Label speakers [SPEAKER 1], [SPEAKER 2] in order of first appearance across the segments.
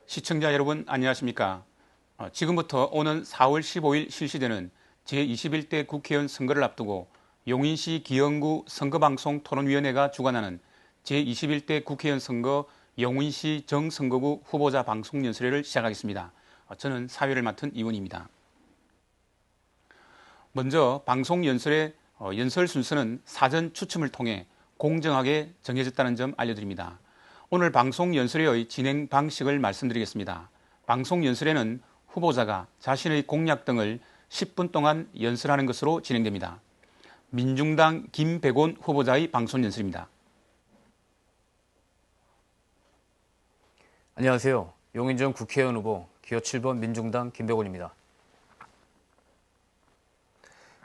[SPEAKER 1] 시청자 여러분 안녕하십니까? 지금부터 오는 4월 15일 실시되는 제21대 국회의원 선거를 앞두고 용인시 기영구 선거방송 토론위원회가 주관하는 제21대 국회의원 선거 용인시 정선거구 후보자 방송 연설회를 시작하겠습니다. 저는 사회를 맡은 이원입니다. 먼저 방송 연설회 연설 순서는 사전 추첨을 통해 공정하게 정해졌다는 점 알려드립니다. 오늘 방송 연설회의 진행 방식을 말씀드리겠습니다. 방송 연설회는 후보자가 자신의 공약 등을 10분 동안 연설하는 것으로 진행됩니다. 민중당 김백온 후보자의 방송 연설입니다.
[SPEAKER 2] 안녕하세요. 용인정 국회의원 후보 기호 7번 민중당 김백온입니다.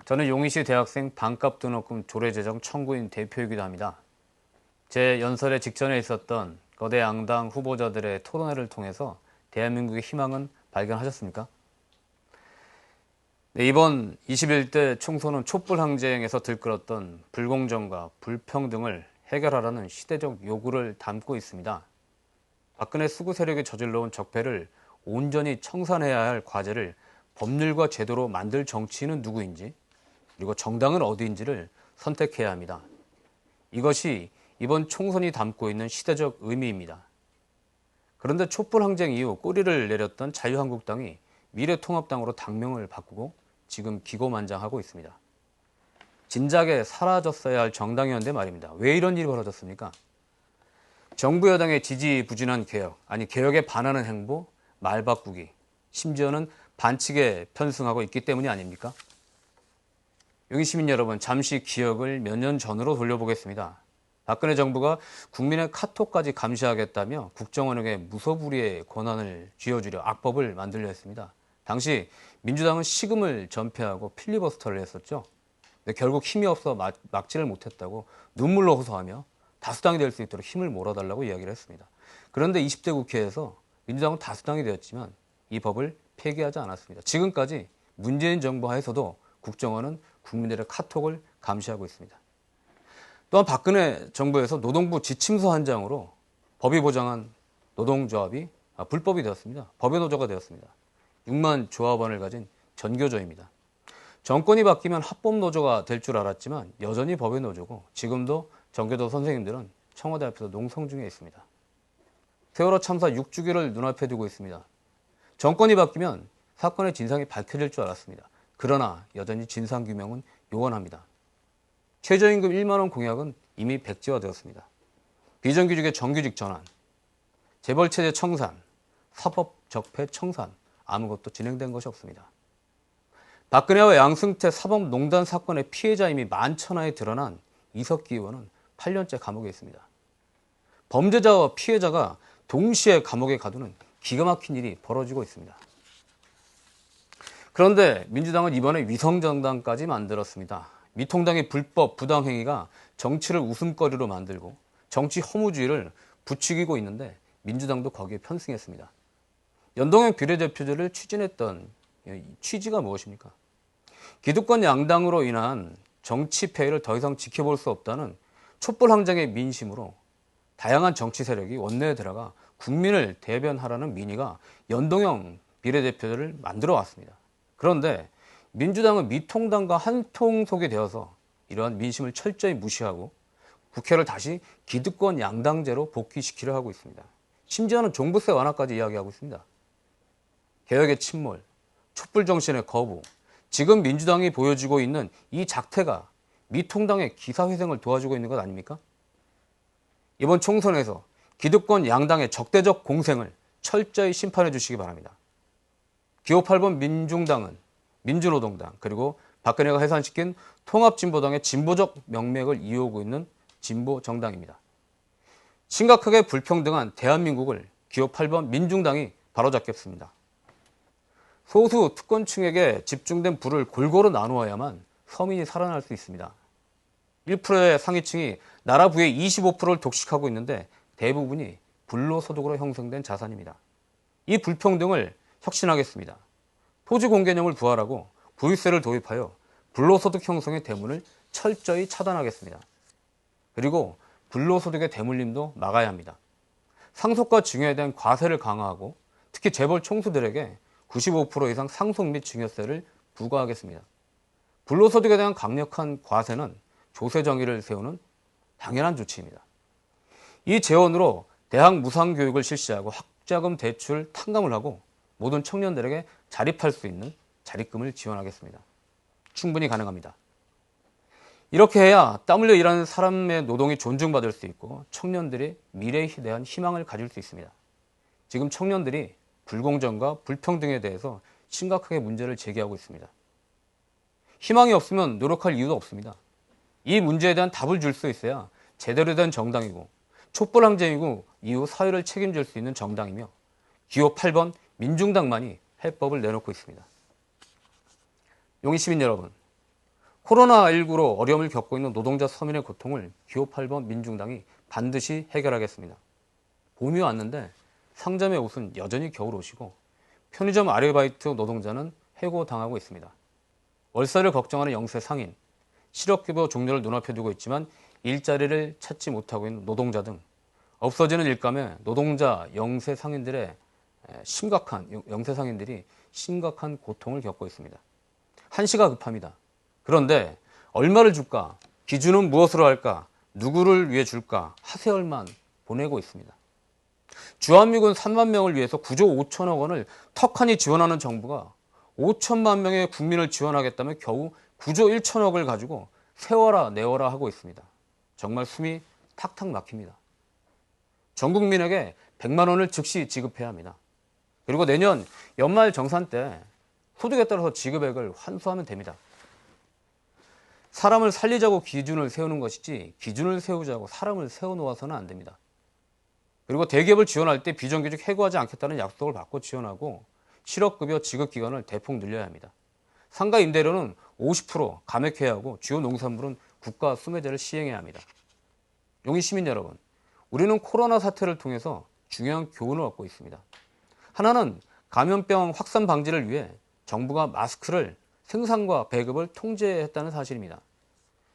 [SPEAKER 2] 저는 용인시 대학생 반값 등록금 조례 제정 청구인 대표이기도 합니다. 제 연설의 직전에 있었던 거대 양당 후보자들의 토론회를 통해서 대한민국의 희망은 발견하셨습니까? 네, 이번 21대 총선은 촛불 항쟁에서 들끓었던 불공정과 불평등을 해결하라는 시대적 요구를 담고 있습니다. 박근혜 수구 세력이 저질러온 적폐를 온전히 청산해야 할 과제를 법률과 제도로 만들 정치인은 누구인지, 그리고 정당은 어디인지를 선택해야 합니다. 이것이 이번 총선이 담고 있는 시대적 의미입니다. 그런데 촛불 항쟁 이후 꼬리를 내렸던 자유한국당이 미래통합당으로 당명을 바꾸고 지금 기고만장하고 있습니다. 진작에 사라졌어야 할 정당이었는데 말입니다. 왜 이런 일이 벌어졌습니까? 정부 여당의 지지부진한 개혁, 아니 개혁에 반하는 행보, 말 바꾸기, 심지어는 반칙에 편승하고 있기 때문이 아닙니까? 용인 시민 여러분, 잠시 기억을 몇 년 전으로 돌려보겠습니다. 박근혜 정부가 국민의 카톡까지 감시하겠다며 국정원에게 무소불위의 권한을 쥐어주려 악법을 만들려 했습니다. 당시 민주당은 식음을 전폐하고 필리버스터를 했었죠. 근데 결국 힘이 없어 막지를 못했다고 눈물로 호소하며 다수당이 될 수 있도록 힘을 몰아달라고 이야기를 했습니다. 그런데 20대 국회에서 민주당은 다수당이 되었지만 이 법을 폐기하지 않았습니다. 지금까지 문재인 정부 하에서도 국정원은 국민들의 카톡을 감시하고 있습니다. 또한 박근혜 정부에서 노동부 지침서 한 장으로 법이 보장한 노동조합이 불법이 되었습니다. 법의 노조가 되었습니다. 6만 조합원을 가진 전교조입니다. 정권이 바뀌면 합법노조가 될 줄 알았지만 여전히 법의 노조고 지금도 전교조 선생님들은 청와대 앞에서 농성 중에 있습니다. 세월호 참사 6주기를 눈앞에 두고 있습니다. 정권이 바뀌면 사건의 진상이 밝혀질 줄 알았습니다. 그러나 여전히 진상규명은 요원합니다. 최저임금 1만 원 공약은 이미 백지화되었습니다. 비정규직의 정규직 전환, 재벌체제 청산, 사법적폐 청산, 아무것도 진행된 것이 없습니다. 박근혜와 양승태 사법농단 사건의 피해자임이 만천하에 드러난 이석기 의원은 8년째 감옥에 있습니다. 범죄자와 피해자가 동시에 감옥에 가두는 기가 막힌 일이 벌어지고 있습니다. 그런데 민주당은 이번에 위성정당까지 만들었습니다. 미통당의 불법 부당행위가 정치를 웃음거리로 만들고 정치 허무주의를 부추기고 있는데 민주당도 거기에 편승했습니다. 연동형 비례대표제를 추진했던 취지가 무엇입니까? 기득권 양당으로 인한 정치 폐해를 더 이상 지켜볼 수 없다는 촛불 항쟁의 민심으로 다양한 정치 세력이 원내에 들어가 국민을 대변하라는 민의가 연동형 비례대표제를 만들어 왔습니다. 그런데 민주당은 미통당과 한통속이 되어서 이러한 민심을 철저히 무시하고 국회를 다시 기득권 양당제로 복귀시키려 하고 있습니다. 심지어는 종부세 완화까지 이야기하고 있습니다. 개혁의 침몰, 촛불 정신의 거부, 지금 민주당이 보여주고 있는 이 작태가 미통당의 기사회생을 도와주고 있는 것 아닙니까? 이번 총선에서 기득권 양당의 적대적 공생을 철저히 심판해 주시기 바랍니다. 기호 8번 민중당은 민주노동당 그리고 박근혜가 해산시킨 통합진보당의 진보적 명맥을 이어오고 있는 진보정당입니다. 심각하게 불평등한 대한민국을 기호 8번 민중당이 바로잡겠습니다. 소수 특권층에게 집중된 부를 골고루 나누어야만 서민이 살아날 수 있습니다. 1%의 상위층이 나라 부의 25%를 독식하고 있는데 대부분이 불로소득으로 형성된 자산입니다. 이 불평등을 혁신하겠습니다. 토지공개념을 부활하고 구입세를 도입하여 불로소득 형성의 대문을 철저히 차단하겠습니다. 그리고 불로소득의 대물림도 막아야 합니다. 상속과 증여에 대한 과세를 강화하고 특히 재벌 총수들에게 95% 이상 상속 및 증여세를 부과하겠습니다. 불로소득에 대한 강력한 과세는 조세 정의를 세우는 당연한 조치입니다. 이 재원으로 대학 무상교육을 실시하고 학자금 대출 탕감을 하고 모든 청년들에게 자립할 수 있는 자립금을 지원하겠습니다. 충분히 가능합니다. 이렇게 해야 땀 흘려 일하는 사람의 노동이 존중받을 수 있고 청년들이 미래에 대한 희망을 가질 수 있습니다. 지금 청년들이 불공정과 불평등에 대해서 심각하게 문제를 제기하고 있습니다. 희망이 없으면 노력할 이유도 없습니다. 이 문제에 대한 답을 줄 수 있어야 제대로 된 정당이고 촛불항쟁이고 이후 사회를 책임질 수 있는 정당이며 기호 8번 민중당만이 해법을 내놓고 있습니다. 용인 시민 여러분, 코로나19로 어려움을 겪고 있는 노동자 서민의 고통을 기호 8번 민중당이 반드시 해결하겠습니다. 봄이 왔는데 상점의 옷은 여전히 겨울옷이고 편의점 아르바이트 노동자는 해고당하고 있습니다. 월세를 걱정하는 영세 상인, 실업급여 종료를 눈앞에 두고 있지만 일자리를 찾지 못하고 있는 노동자 등 없어지는 일감에 노동자 영세 상인들이 심각한 고통을 겪고 있습니다. 한시가 급합니다. 그런데 얼마를 줄까? 기준은 무엇으로 할까? 누구를 위해 줄까? 하세월만 보내고 있습니다. 주한미군 3만 명을 위해서 9조 5천억 원을 턱하니 지원하는 정부가 5천만 명의 국민을 지원하겠다며 겨우 9조 1천억을 가지고 세워라 내워라 하고 있습니다. 정말 숨이 탁탁 막힙니다. 전 국민에게 100만 원을 즉시 지급해야 합니다. 그리고 내년 연말 정산 때 소득에 따라서 지급액을 환수하면 됩니다. 사람을 살리자고 기준을 세우는 것이지 기준을 세우자고 사람을 세워놓아서는 안 됩니다. 그리고 대기업을 지원할 때 비정규직 해고하지 않겠다는 약속을 받고 지원하고 실업급여 지급기간을 대폭 늘려야 합니다. 상가 임대료는 50% 감액해야 하고 주요 농산물은 국가 수매제를 시행해야 합니다. 용인 시민 여러분, 우리는 코로나 사태를 통해서 중요한 교훈을 얻고 있습니다. 하나는 감염병 확산 방지를 위해 정부가 마스크를 생산과 배급을 통제했다는 사실입니다.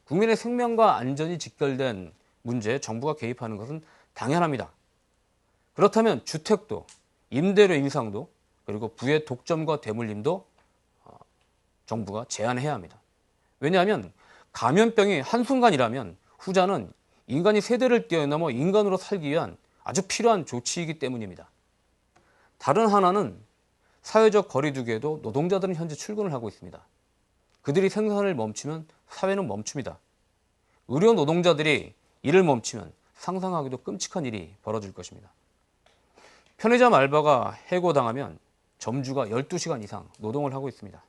[SPEAKER 2] 국민의 생명과 안전이 직결된 문제에 정부가 개입하는 것은 당연합니다. 그렇다면 주택도, 임대료 인상도, 그리고 부의 독점과 대물림도 정부가 제한해야 합니다. 왜냐하면 감염병이 한순간이라면 후자는 인간이 세대를 뛰어넘어 인간으로 살기 위한 아주 필요한 조치이기 때문입니다. 다른 하나는 사회적 거리두기에도 노동자들은 현재 출근을 하고 있습니다. 그들이 생산을 멈추면 사회는 멈춥니다. 의료 노동자들이 일을 멈추면 상상하기도 끔찍한 일이 벌어질 것입니다. 편의점 알바가 해고당하면 점주가 12시간 이상 노동을 하고 있습니다.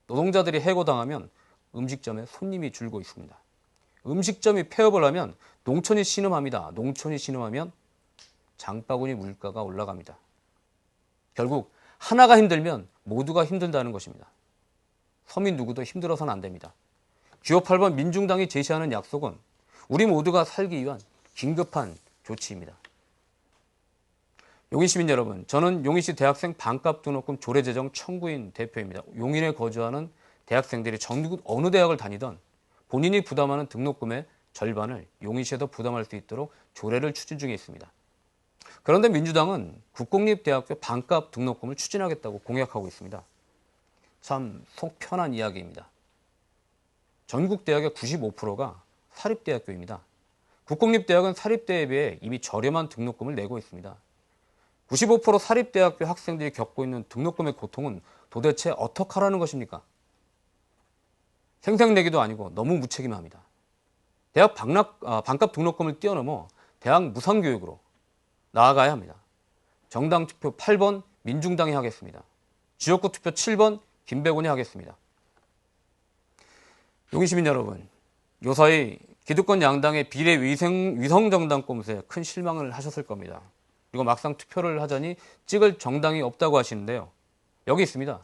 [SPEAKER 2] 노동자들이 해고당하면 음식점에 손님이 줄고 있습니다. 음식점이 폐업을 하면 농촌이 신음합니다. 농촌이 신음하면 장바구니 물가가 올라갑니다. 결국 하나가 힘들면 모두가 힘든다는 것입니다. 서민 누구도 힘들어서는 안 됩니다. 기호 8번 민중당이 제시하는 약속은 우리 모두가 살기 위한 긴급한 조치입니다. 용인 시민 여러분, 저는 용인시 대학생 반값 등록금 조례 제정 청구인 대표입니다. 용인에 거주하는 대학생들이 전국 어느 대학을 다니던 본인이 부담하는 등록금의 절반을 용인시에서 부담할 수 있도록 조례를 추진 중에 있습니다. 그런데 민주당은 국공립대학교 반값 등록금을 추진하겠다고 공약하고 있습니다. 참 속 편한 이야기입니다. 전국 대학의 95%가 사립대학교입니다. 국공립대학은 사립대에 비해 이미 저렴한 등록금을 내고 있습니다. 95% 사립대학교 학생들이 겪고 있는 등록금의 고통은 도대체 어떻게 하라는 것입니까? 생색내기도 아니고 너무 무책임합니다. 대학 반값 등록금을 뛰어넘어 대학 무상교육으로 나아가야 합니다. 정당 투표 8번 민중당이 하겠습니다. 지역구 투표 7번 김배곤이 하겠습니다. 용인 시민 여러분, 요사이 기득권 양당의 비례 위성정당 꼼수에 큰 실망을 하셨을 겁니다. 그리고 막상 투표를 하자니 찍을 정당이 없다고 하시는데요. 여기 있습니다.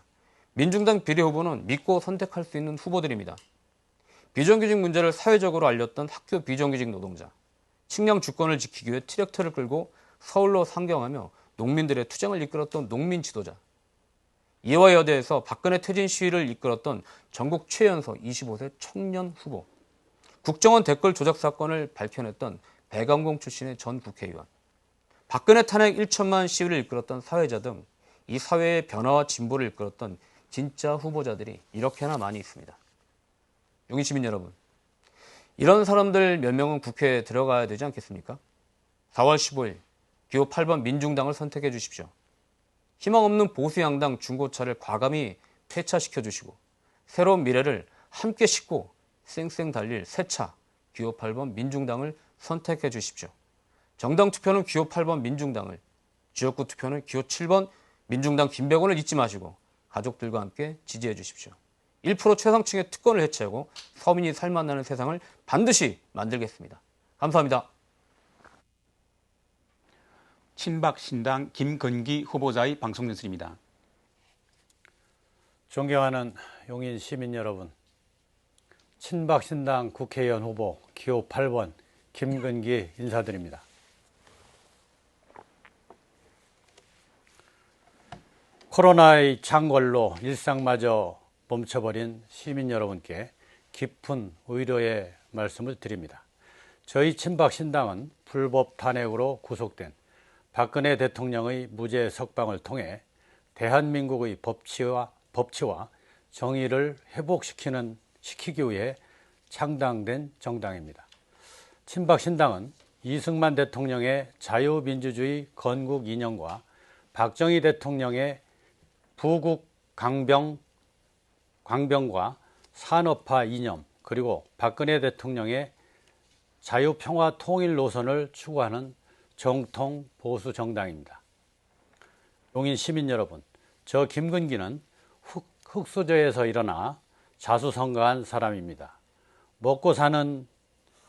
[SPEAKER 2] 민중당 비례 후보는 믿고 선택할 수 있는 후보들입니다. 비정규직 문제를 사회적으로 알렸던 학교 비정규직 노동자, 식량 주권을 지키기 위해 트랙터를 끌고 서울로 상경하며 농민들의 투쟁을 이끌었던 농민 지도자, 이화 여대에서 박근혜 퇴진 시위를 이끌었던 전국 최연소 25세 청년 후보, 국정원 댓글 조작 사건을 밝혀냈던 배강공 출신의 전 국회의원, 박근혜 탄핵 1천만 시위를 이끌었던 사회자 등 이 사회의 변화와 진보를 이끌었던 진짜 후보자들이 이렇게나 많이 있습니다. 용인 시민 여러분, 이런 사람들 몇 명은 국회에 들어가야 되지 않겠습니까? 4월 15일 기호 8번 민중당을 선택해 주십시오. 희망 없는 보수 양당 중고차를 과감히 폐차시켜 주시고 새로운 미래를 함께 싣고 쌩쌩 달릴 새 차 기호 8번 민중당을 선택해 주십시오. 정당 투표는 기호 8번 민중당을, 지역구 투표는 기호 7번 민중당 김백원을 잊지 마시고 가족들과 함께 지지해 주십시오. 1% 최상층의 특권을 해체하고 서민이 살맛나는 세상을 반드시 만들겠습니다. 감사합니다.
[SPEAKER 1] 친박신당 김건기 후보자의 방송 연설입니다.
[SPEAKER 3] 존경하는 용인 시민 여러분, 친박신당 국회의원 후보 기호 8번 김건기 인사드립니다. 코로나의 창궐로 일상마저 멈춰버린 시민 여러분께 깊은 위로의 말씀을 드립니다. 저희 친박신당은 불법 탄핵으로 구속된 박근혜 대통령의 무죄 석방을 통해 대한민국의 법치와 정의를 회복시키기 위해 창당된 정당입니다. 친박신당은 이승만 대통령의 자유민주주의 건국 이념과 박정희 대통령의 부국 강병과 산업화 이념, 그리고 박근혜 대통령의 자유평화 통일 노선을 추구하는 정통 보수 정당입니다. 용인 시민 여러분, 저 김건기는 흙수저에서 일어나 자수성가한 사람입니다. 먹고 사는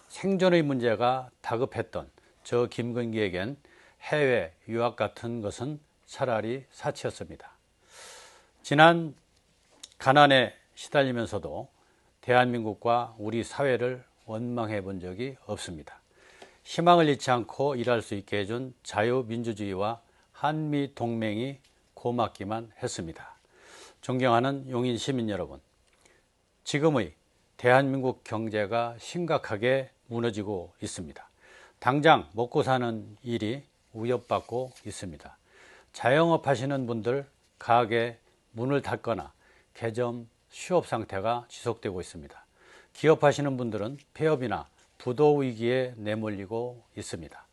[SPEAKER 3] 생존의 문제가 다급했던 저 김건기에겐 해외 유학 같은 것은 차라리 사치였습니다. 지난 가난에 시달리면서도 대한민국과 우리 사회를 원망해 본 적이 없습니다. 희망을 잃지 않고 일할 수 있게 해준 자유민주주의와 한미동맹이 고맙기만 했습니다. 존경하는 용인 시민 여러분, 지금의 대한민국 경제가 심각하게 무너지고 있습니다. 당장 먹고 사는 일이 위협받고 있습니다. 자영업 하시는 분들 가게 문을 닫거나 개점 휴업 상태가 지속되고 있습니다. 기업하시는 분들은 폐업이나 부도 위기에 내몰리고 있습니다.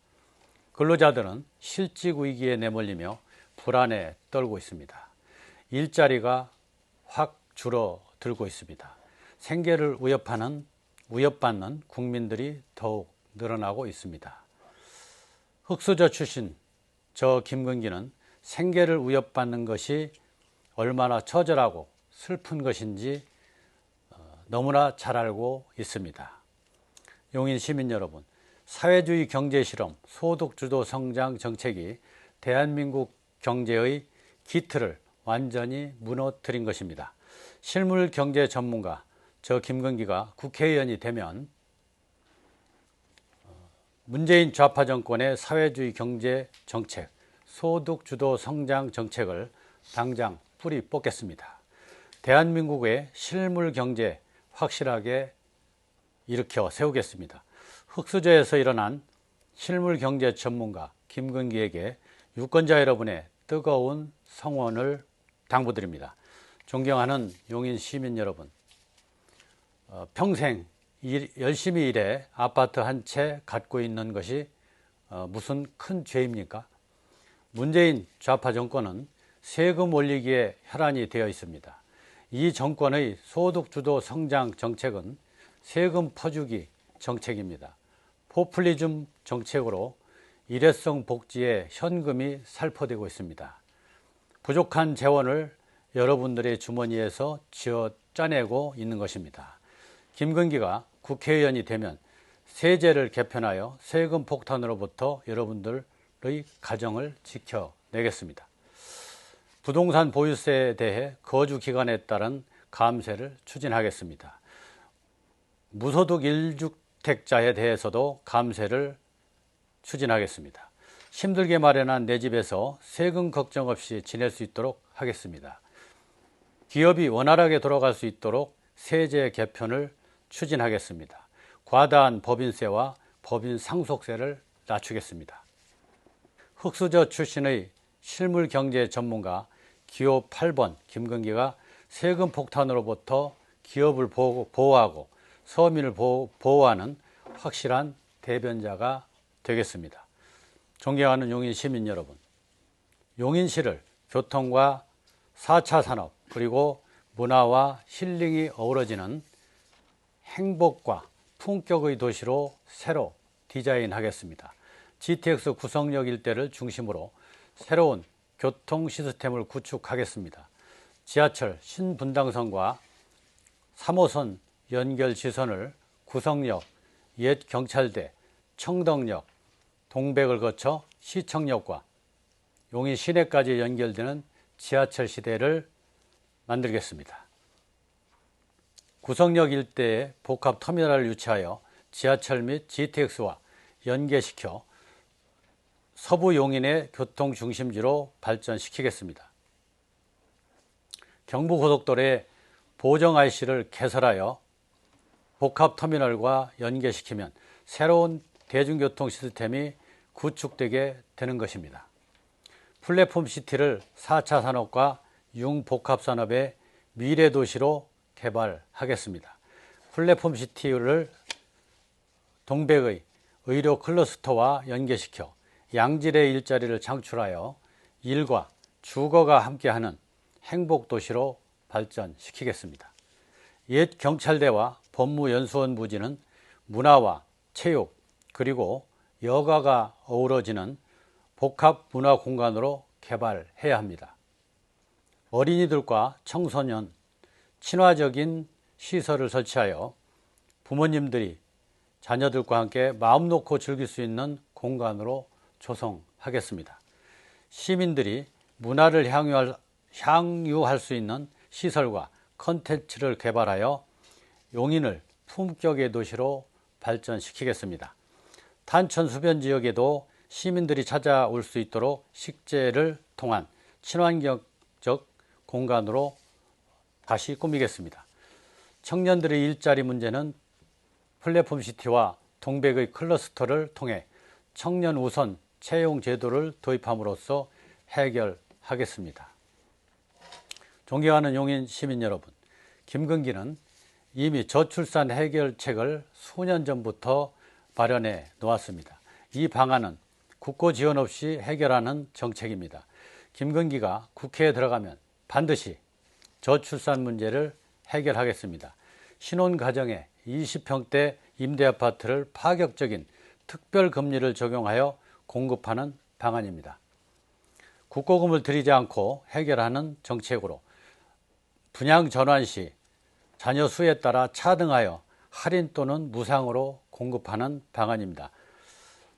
[SPEAKER 3] 근로자들은 실직 위기에 내몰리며 불안에 떨고 있습니다. 일자리가 확 줄어들고 있습니다. 생계를 위협받는 국민들이 더욱 늘어나고 있습니다. 흙수저 출신 저 김건기는 생계를 위협받는 것이 얼마나 처절하고 슬픈 것인지 너무나 잘 알고 있습니다. 용인 시민 여러분, 사회주의 경제 실험, 소득주도 성장 정책이 대한민국 경제의 기틀을 완전히 무너뜨린 것입니다. 실물 경제 전문가 저 김건기가 국회의원이 되면 문재인 좌파 정권의 사회주의 경제 정책, 소득주도 성장 정책을 당장 뿌리 뽑겠습니다. 대한민국의 실물 경제 확실하게 일으켜 세우겠습니다. 흙수저에서 일어난 실물 경제 전문가 김건기에게 유권자 여러분의 뜨거운 성원을 당부드립니다. 존경하는 용인 시민 여러분, 평생 열심히 일해 아파트 한 채 갖고 있는 것이 무슨 큰 죄입니까? 문재인 좌파 정권은 세금 올리기에 혈안이 되어 있습니다. 이 정권의 소득주도 성장 정책은 세금 퍼주기 정책입니다. 포퓰리즘 정책으로 일회성 복지에 현금이 살포되고 있습니다. 부족한 재원을 여러분들의 주머니에서 쥐어 짜내고 있는 것입니다. 김건기가 국회의원이 되면 세제를 개편하여 세금 폭탄으로부터 여러분들의 가정을 지켜내겠습니다. 부동산 보유세에 대해 거주 기간에 따른 감세를 추진하겠습니다. 무소득 1주택자에 대해서도 감세를 추진하겠습니다. 힘들게 마련한 내 집에서 세금 걱정 없이 지낼 수 있도록 하겠습니다. 기업이 원활하게 돌아갈 수 있도록 세제 개편을 추진하겠습니다. 과다한 법인세와 법인 상속세를 낮추겠습니다. 흙수저 출신의 실물 경제 전문가 기호 8번 김건기가 세금 폭탄으로부터 기업을 보호하고 서민을 보호하는 확실한 대변자가 되겠습니다. 존경하는 용인 시민 여러분, 용인시를 교통과 4차 산업 그리고 문화와 힐링이 어우러지는 행복과 품격의 도시로 새로 디자인하겠습니다. GTX 구성역 일대를 중심으로 새로운 교통 시스템을 구축하겠습니다. 지하철 신분당선과 3호선 연결 지선을 구성역, 옛 경찰대, 청덕역, 동백을 거쳐 시청역과 용인 시내까지 연결되는 지하철 시대를 만들겠습니다. 구성역 일대에 복합 터미널을 유치하여 지하철 및 GTX와 연계시켜 서부 용인의 교통 중심지로 발전시키겠습니다. 경부고속도로에 보정 IC를 개설하여 복합 터미널과 연계시키면 새로운 대중교통 시스템이 구축되게 되는 것입니다. 플랫폼 시티를 4차 산업과 융복합산업의 미래도시로 개발하겠습니다. 플랫폼 시티를 동백의 의료 클러스터와 연계시켜 양질의 일자리를 창출하여 일과 주거가 함께하는 행복도시로 발전시키겠습니다. 옛 경찰대와 법무연수원 부지는 문화와 체육 그리고 여가가 어우러지는 복합 문화 공간으로 개발해야 합니다. 어린이들과 청소년, 친화적인 시설을 설치하여 부모님들이 자녀들과 함께 마음 놓고 즐길 수 있는 공간으로 조성하겠습니다. 시민들이 문화를 향유할 수 있는 시설과 컨텐츠를 개발하여 용인을 품격의 도시로 발전시키겠습니다. 탄천 수변 지역에도 시민들이 찾아올 수 있도록 식재를 통한 친환경적 공간으로 다시 꾸미겠습니다. 청년들의 일자리 문제는 플랫폼 시티와 동백의 클러스터를 통해 청년 우선 채용 제도를 도입함으로써 해결하겠습니다. 존경하는 용인 시민 여러분, 김건기는 이미 저출산 해결책을 수년 전부터 마련해 놓았습니다. 이 방안은 국고 지원 없이 해결하는 정책입니다. 김건기가 국회에 들어가면 반드시 저출산 문제를 해결하겠습니다. 신혼가정에 20평대 임대아파트를 파격적인 특별금리를 적용하여 공급하는 방안입니다. 국고금을 들이지 않고 해결하는 정책으로 분양 전환 시 자녀 수에 따라 차등하여 할인 또는 무상으로 공급하는 방안입니다.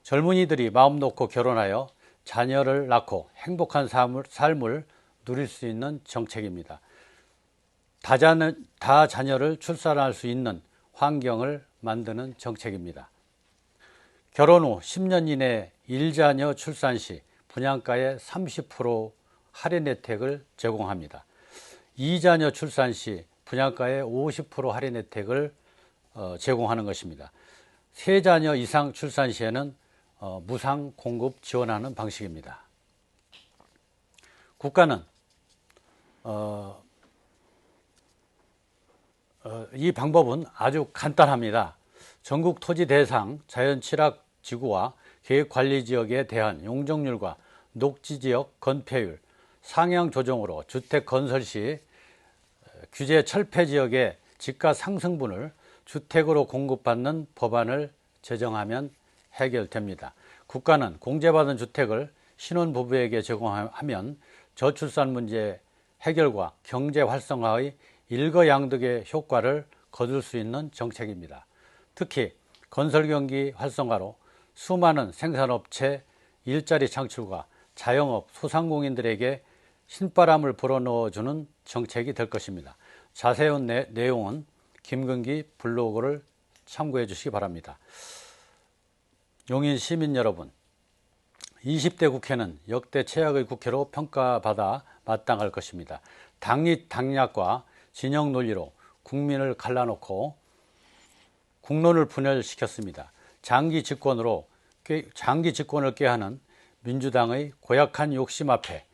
[SPEAKER 3] 젊은이들이 마음 놓고 결혼하여 자녀를 낳고 행복한 삶을 누릴 수 있는 정책입니다. 다 자녀를 출산할 수 있는 환경을 만드는 정책입니다. 결혼 후 10년 이내 1자녀 출산 시 분양가의 30% 할인 혜택을 제공합니다. 2자녀 출산 시 분양가의 50% 할인 혜택을 제공하는 것입니다. 3자녀 이상 출산 시에는 무상 공급 지원하는 방식입니다. 국가는 이 방법은 아주 간단합니다. 전국 토지 대상 자연취락지구와 계획관리지역에 대한 용적률과 녹지지역 건폐율 상향 조정으로 주택 건설 시 규제 철폐 지역의 집가 상승분을 주택으로 공급받는 법안을 제정하면 해결됩니다. 국가는 공제받은 주택을 신혼부부에게 제공하면 저출산 문제 해결과 경제 활성화의 일거양득의 효과를 거둘 수 있는 정책입니다. 특히 건설 경기 활성화로 수많은 생산업체 일자리 창출과 자영업 소상공인들에게 신바람을 불어넣어주는 정책이 될 것입니다. 자세한 내용은 김건기 블로그를 참고해 주시기 바랍니다. 용인 시민 여러분, 20대 국회는 역대 최악의 국회로 평가받아 마땅할 것입니다. 당리당략과 진영 논리로 국민을 갈라놓고 국론을 분열시켰습니다. 장기 집권을 꾀하는 민주당의 고약한 욕심 앞에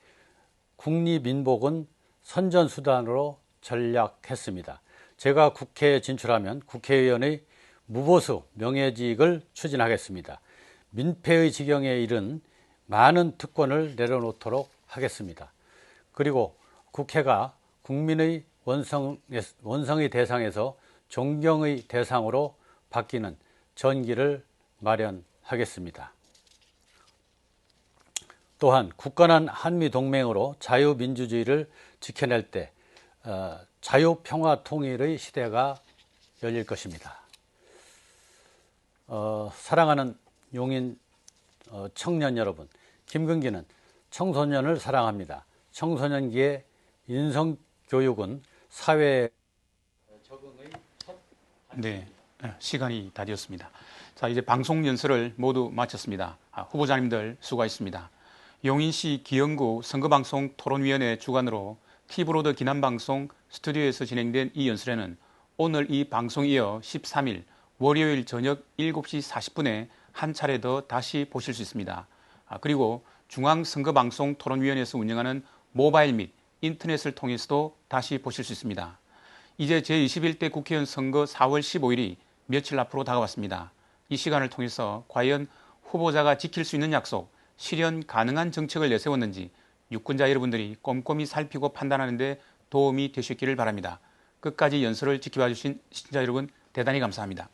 [SPEAKER 3] 국리민복은 선전수단으로 전략했습니다. 제가 국회에 진출하면 국회의원의 무보수 명예직을 추진하겠습니다. 민폐의 지경에 이른 많은 특권을 내려놓도록 하겠습니다. 그리고 국회가 국민의 원성의 대상에서 존경의 대상으로 바뀌는 전기를 마련하겠습니다. 또한 굳건한 한미동맹으로 자유민주주의를 지켜낼 때 자유평화통일의 시대가 열릴 것입니다. 사랑하는 용인 청년 여러분, 김근기는 청소년을 사랑합니다. 청소년기의 인성교육은 사회에 적응의
[SPEAKER 1] 네, 시간이 다 되었습니다. 자, 이제 방송 연설을 모두 마쳤습니다. 후보자님들 수고하셨습니다. 용인시 기영구 선거방송 토론위원회 주관으로 티브로드 기남방송 스튜디오에서 진행된 이 연설회는 오늘 이 방송에 이어 13일 월요일 저녁 7시 40분에 한 차례 더 다시 보실 수 있습니다. 그리고 중앙선거방송 토론위원회에서 운영하는 모바일 및 인터넷을 통해서도 다시 보실 수 있습니다. 이제 제21대 국회의원 선거 4월 15일이 며칠 앞으로 다가왔습니다. 이 시간을 통해서 과연 후보자가 지킬 수 있는 약속, 실현 가능한 정책을 내세웠는지 유권자 여러분들이 꼼꼼히 살피고 판단하는 데 도움이 되셨기를 바랍니다. 끝까지 연설을 지켜봐 주신 시청자 여러분 대단히 감사합니다.